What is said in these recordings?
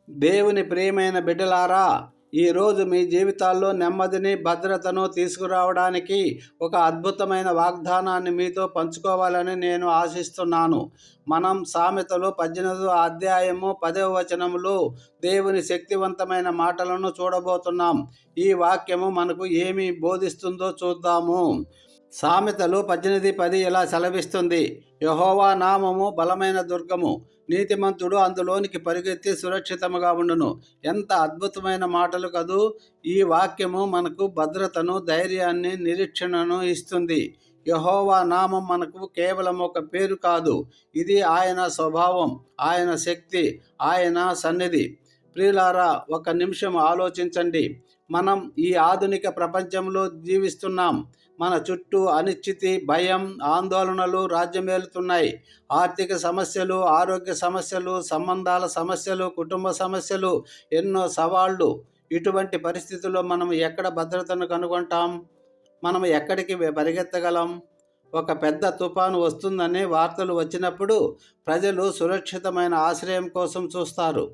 దేవుని ప్రియమైన బిడ్డలారా, ఈరోజు మీ జీవితాల్లో నెమ్మదిని, భద్రతను తీసుకురావడానికి ఒక అద్భుతమైన వాగ్దానాన్ని మీతో పంచుకోవాలని నేను ఆశిస్తున్నాను. మనం సామెతలు 18వ అధ్యాయము 10వ వచనములో దేవుని శక్తివంతమైన మాటలను చూడబోతున్నాం. ఈ వాక్యము మనకు ఏమి బోధిస్తుందో చూద్దాము. సామెతలు 18:10 ఇలా సెలవిస్తుంది: యెహోవా నామము బలమైన దుర్గము, నీతిమంతుడు అందులోనికి పరిగెత్తి సురక్షితముగా ఉండును. ఎంత అద్భుతమైన మాటలు కదూ! ఈ వాక్యము మనకు భద్రతను, ధైర్యాన్ని, నిరీక్షణను ఇస్తుంది. యెహోవా నామం మనకు కేవలం ఒక పేరు కాదు, ఇది ఆయన స్వభావం, ఆయన శక్తి, ఆయన సన్నిధి. ప్రియులారా, ఒక నిమిషం ఆలోచించండి. మనం ఈ ఆధునిక ప్రపంచంలో జీవిస్తున్నాం. మన చుట్టూ అనిశ్చితి, భయం, ఆందోళనలు రాజ్యమేలుతున్నాయి. ఆర్థిక సమస్యలు, ఆరోగ్య సమస్యలు, సంబంధాల సమస్యలు, కుటుంబ సమస్యలు, ఎన్నో సవాళ్ళు. ఇటువంటి పరిస్థితుల్లో మనం ఎక్కడ భద్రతను కనుగొంటాం? మనం ఎక్కడికి పరిగెత్తగలం? ఒక పెద్ద తుఫాను వస్తుందని వార్తలు వచ్చినప్పుడు ప్రజలు సురక్షితమైన ఆశ్రయం కోసం చూస్తారు.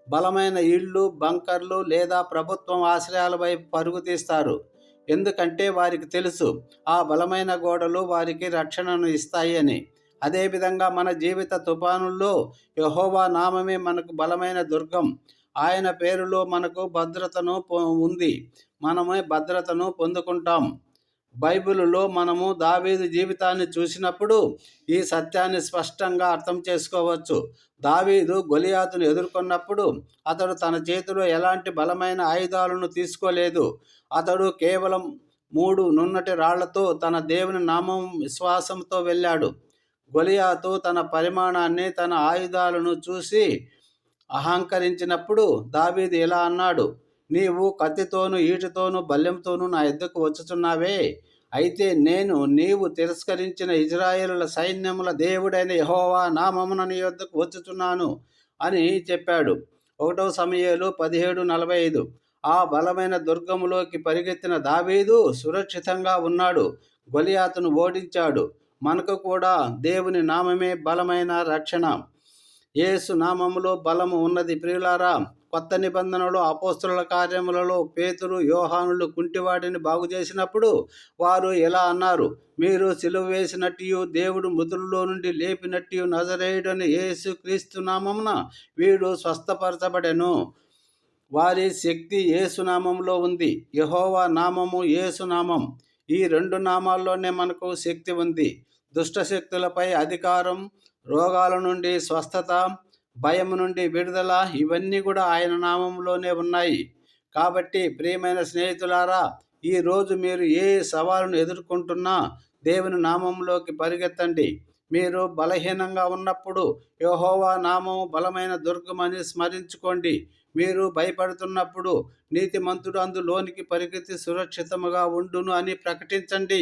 బలమైన ఇళ్ళు, బంకర్లు లేదా ప్రభుత్వం ఆశ్రయాల వైపు పరుగు తీస్తారు. ఎందుకంటే వారికి తెలుసు, ఆ బలమైన గోడలు వారికి రక్షణను ఇస్తాయి అని. అదేవిధంగా మన జీవిత తుఫానుల్లో యెహోవా నామమే మనకు బలమైన దుర్గం. ఆయన పేరులో మనకు భద్రతను ఉంది. మనమే భద్రతను పొందుకుంటాం. బైబిలులో మనము దావీదు జీవితాన్ని చూసినప్పుడు ఈ సత్యాన్ని స్పష్టంగా అర్థం చేసుకోవచ్చు. దావీదు గొలియాతును ఎదుర్కొన్నప్పుడు అతడు తన చేతిలో ఎలాంటి బలమైన ఆయుధాలను తీసుకోలేదు. అతడు కేవలం 3 నున్నటి రాళ్లతో తన దేవుని నామం విశ్వాసంతో వెళ్ళాడు. గొలియాతు తన పరిమాణాన్ని, తన ఆయుధాలను చూసి అహంకరించినప్పుడు దావీదు ఇలా అన్నాడు: నీవు కత్తితోనూ, ఈటెతోనూ, బల్లెంతోనూ నా యొద్దకు వచ్చుచున్నావే, అయితే నేను నీవు తిరస్కరించిన ఇజ్రాయేలుల సైన్యముల దేవుడైన యెహోవా నామమున నీ యొద్దకు వచ్చుచున్నాను అని చెప్పాడు. 1 సమూయేలు 17:45. ఆ బలమైన దుర్గములోకి పరిగెత్తిన దావీదు సురక్షితంగా ఉన్నాడు. గొలియాతును ఓడించాడు. మనకు కూడా దేవుని నామమే బలమైన రక్షణ. యేసు నామములో బలము ఉన్నది. ప్రియులారా, కొత్త నిబంధనలో అపోస్తలుల కార్యములలో పేతురు, యోహానులు కుంటివాడిని బాగు చేసినప్పుడు వారు ఎలా అన్నారు: మీరు సిలువ వేసినట్టు, దేవుడు మృతులలో నుండి లేపినట్టు నజరేయుడని యేసు క్రీస్తు నామమున వీడు స్వస్థపరచబడెను. వారి శక్తి యేసు నామంలో ఉంది. యెహోవా నామము, యేసు నామం, ఈ 2 నామాల్లోనే మనకు శక్తి ఉంది. దుష్ట శక్తులపై అధికారం, రోగాల నుండి స్వస్థత, భయం నుండి విడుదల, ఇవన్నీ కూడా ఆయన నామంలోనే ఉన్నాయి. కాబట్టి ప్రియమైన స్నేహితులారా, ఈరోజు మీరు ఏ సవాలును ఎదుర్కొంటున్నా దేవుని నామంలోకి పరిగెత్తండి. మీరు బలహీనంగా ఉన్నప్పుడు యెహోవా నామము బలమైన దుర్గమని స్మరించుకోండి. మీరు భయపడుతున్నప్పుడు నీతిమంతుడు అందులోనికి పరిగెత్తి సురక్షితముగా ఉండును అని ప్రకటించండి.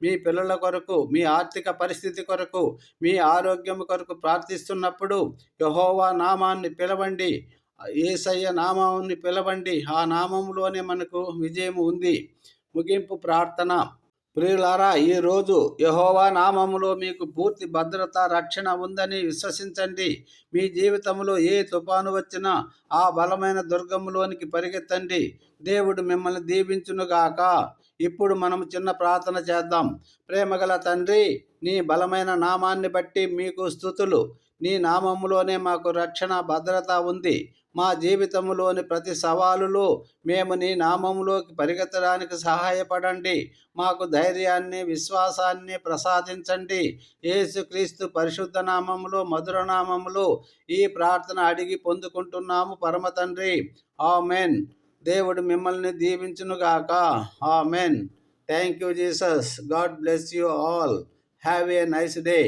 మీ పిల్లల కొరకు, మీ ఆర్థిక పరిస్థితి కొరకు, మీ ఆరోగ్యం కొరకు ప్రార్థిస్తున్నప్పుడు యెహోవా నామాన్ని పిలవండి. యేసయ్య నామాన్ని పిలవండి. ఆ నామంలోనే మనకు విజయం ఉంది. ముగింపు ప్రార్థన. ప్రియులారా, ఈరోజు యెహోవా నామములో మీకు పూర్తి భద్రత, రక్షణ ఉందని విశ్వసించండి. మీ జీవితంలో ఏ తుఫాను వచ్చినా ఆ బలమైన దుర్గములోనికి పరిగెత్తండి. దేవుడు మిమ్మల్ని దీవించునుగాక. ఇప్పుడు మనం చిన్న ప్రార్థన చేద్దాం. ప్రేమగల తండ్రి, నీ బలమైన నామాన్ని బట్టి మీకు స్తుతులు. నీ నామములోనే మాకు రక్షణ, భద్రత ఉంది. మా జీవితంలోని ప్రతి సవాలులో మేము నీ నామములోకి పరిగెత్తడానికి సహాయపడండి. మాకు ధైర్యాన్ని, విశ్వాసాన్ని ప్రసాదించండి. యేసుక్రీస్తు పరిశుద్ధ నామములో, మధుర నామములో ఈ ప్రార్థన అడిగి పొందుకుంటున్నాము పరమ తండ్రి. ఆమెన్. దేవుడు మిమ్మల్ని దీవించునుగాక. Amen. Thank you Jesus. God bless you all. Have a nice day.